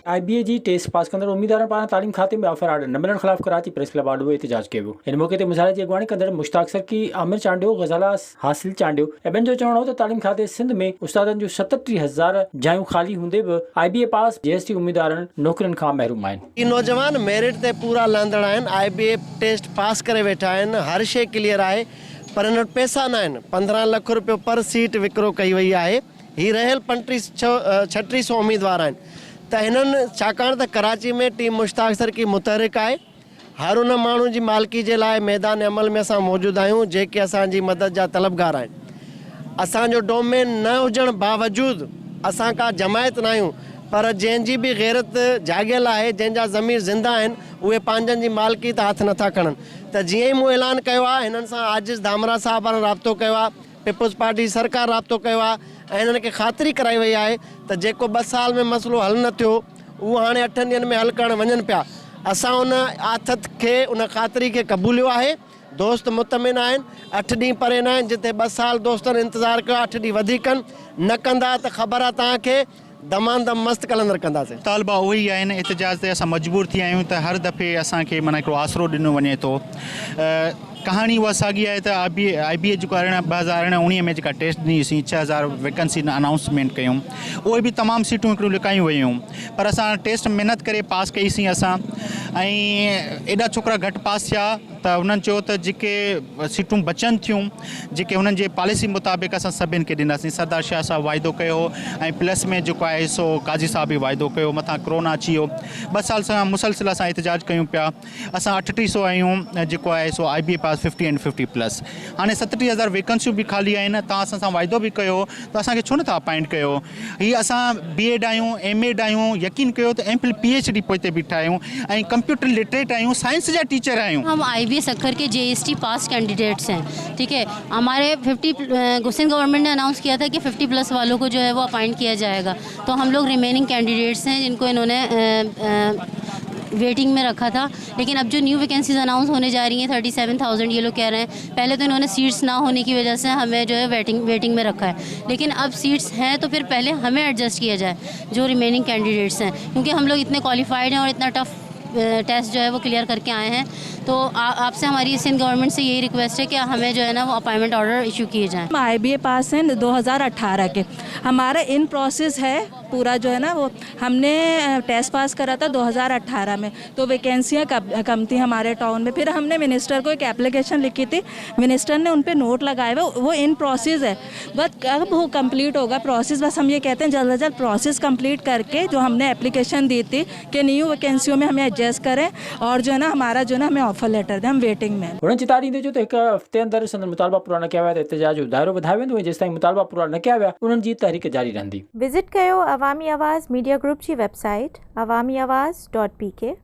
IBA जी test pass कंदड़ उम्मीदवार पारां तालीम खाते में ऑफर आर्डर न मिलण खिलाफ कराची प्रेस क्लब आडो एहतजाज कयो। इन मौके ते मुज़ाहिरे जी अॻवानी कंदड़ मुश्ताक सरकी, आमिर चांडियो, गज़ाला हासिल चांडियो ऐं ॿियनि जो चवणो हो त तालीम खाते सिंध में उस्तादनि जूं 37,000 जायूं ख़ाली हूंदे बि IBA पास JST उम्मीदवारनि नौकरियुनि खां महरूम आहिनि। नौजवान मेरिट ते पूरा लहंदड़ आहिनि, IBA टेस्ट पास करे वेठा आहिनि, हर शइ क्लियर आहे, पर हिन वटि पैसा न आहिनि। 15 लाख रुपयो पर सीट विकिरो कई वई आहे। ही रहियल 3600 उम्मीदवार आहिनि त हिननि, छाकाणि त कराची में टीम मुश्ताक सरकी मुतहरिक आहे, हर उन माण्हू जी मालिकी जे लाइ मैदान अमल में असां मौजूदु आहियूं जेके असांजी मदद जा तलबगार आहिनि। असांजो डोमेन न हुजण बावजूदि असां का जमायत न आहियूं, पर जंहिंजी बि गैरत जाॻियल आहे, जंहिंजा ज़मीर ज़िंदा आहिनि, उहे पंहिंजनि जी मालिकी त हथ नथा खणनि। त जीअं ई मूं ऐलान कयो आहे, हिननि सां आजिज़ धामरा साहिबान राब्तो कयो आहे, पीपुल्स पार्टी सरकार राब्तो कयो आहे ऐं हिननि खे ख़ातिरी कराई वई आहे त जेको 2 साल में मसइलो हल न थियो उहो हाणे 8 ॾींहंनि में हल करणु वञनि पिया। असां उन आथत खे, उन ख़ातिरी खे क़बूलियो आहे। दोस्त मुतमिन आहिनि, 8 ॾींहं परे न आहिनि। जिते 2 साल दोस्तनि इंतज़ारु कयो, 8 ॾींहं वधीक न कंदा त ख़बर आहे तव्हांखे दमादम मस्त कलंदर कंदासीं। तालबा उहे ई आहिनि, एतिजाज ते असां मजबूर थी आहियूं त हर दफ़े असांखे माना हिकिड़ो आसरो ॾिनो वञे थो। कहानी उहा साॻी आहे त IBA जेको 2019 में जेका टेस्ट ॾिनीसीं, 6000 वैकेंसी अनाउंसमेंट कयूं, उहे बि तमामु सीटूं हिकिड़ियूं लिकायूं वयूं, पर असां टेस्ट महिनत करे पास कईसीं असां, ऐं एॾा छोकिरा घटि पास थिया त उन्हनि चयो त जेके सीटूं बचनि थियूं, जेके हुननि जे पॉलिसी मुताबिक़ असां सभिनि खे ॾींदासीं। सरदार शाह साहब वाइदो कयो ऐं प्लस में जेको आहे सो काज़ी साहब बि वाइदो कयो। मथां कोरोना अची वियो, 2 साल सां मुसलसिल असां एहतजाज कयूं पिया। असां 3800 आहियूं, जेको आहे सो IBA पास 50 एंड 50+। हाणे 37,000 वैकेंसियूं बि ख़ाली आहिनि। तव्हां असां सां वाइदो बि कयो त असांखे छो नथा अपॉइंट कयो। हीअ असां BEd आहियूं, MAd आहियूं, यकीन कयो त MPhil PhD पोइ ते बीठा आहियूं ऐं कंप्यूटर लिटरेट आहियूं, साइंस जा टीचर आहियूं। हम IBA सक्खर के JST पास कैंडिडेट्स हैं, ठीक है। हमारे 50 सिंध गवर्नमेंट ने अनाउंस किया था कि 50+ वालों को जो है वो अपॉइंट किया जाएगा, तो हम लोग रिमेनिंग कैंडिडेट्स हैं जिनको इन्होंने वेटिंग में रखा था। लेकिन अब जो न्यू वैकेंसीज अनाउंस होने जा रही हैं 37,000 ये लोग कह रहे हैं। पहले तो इन्होंने सीट्स ना होने की वजह से हमें जो है वेटिंग में रखा है, लेकिन अब सीट्स हैं तो फिर पहले हमें एडजस्ट किया जाए जो रिमेनिंग कैंडिडेट्स हैं, क्योंकि हम लोग इतने क्वालिफाइड हैं और इतना टफ टेस्ट जो है वो क्लियर करके आए हैं। तो आपसे हमारी सिंध गवर्नमेंट से यही रिक्वेस्ट है कि हमें जो है ना वो अपॉइंटमेंट ऑर्डर इशू किए जाएँ। हम IBA पास हैं 2018 के, हमारा इन प्रोसेस है पूरा जो है ना वो। हमने टेस्ट पास करा था 2018 में, तो वैकेंसियाँ कम थी हमारे टाउन में। फिर हमने मिनिस्टर को एक एप्लीकेशन लिखी थी, मिनिस्टर ने उन पर नोट लगाए हुए, वो इन प्रोसेस है। बस कब वो कंप्लीट होगा प्रोसेस, बस हम ये कहते हैं जल्द से जल्द प्रोसेस कंप्लीट करके जो हमने एप्लीकेशन दी थी कि न्यू वैकेंसियों में हमें एडजस्ट करें और जो है ना हमारा जो है ना हमें ऑफर लेटर दें, हम वेटिंग में। उन्हनि चितारी ॾींदे जो त 1 हफ़्ते अंदरि संदन मुतालबा पूरा न कया विया त एहतजाज जो दाइरो वधायो वेंदो ऐं जेसिताईं मुतालबा पूरा न कया विया उन्हनि जी तहरीक जारी रहंदी। विज़िट कयो अवामी आवाज़ मीडिया ग्रुप जी वेबसाइट awamiawaz.pk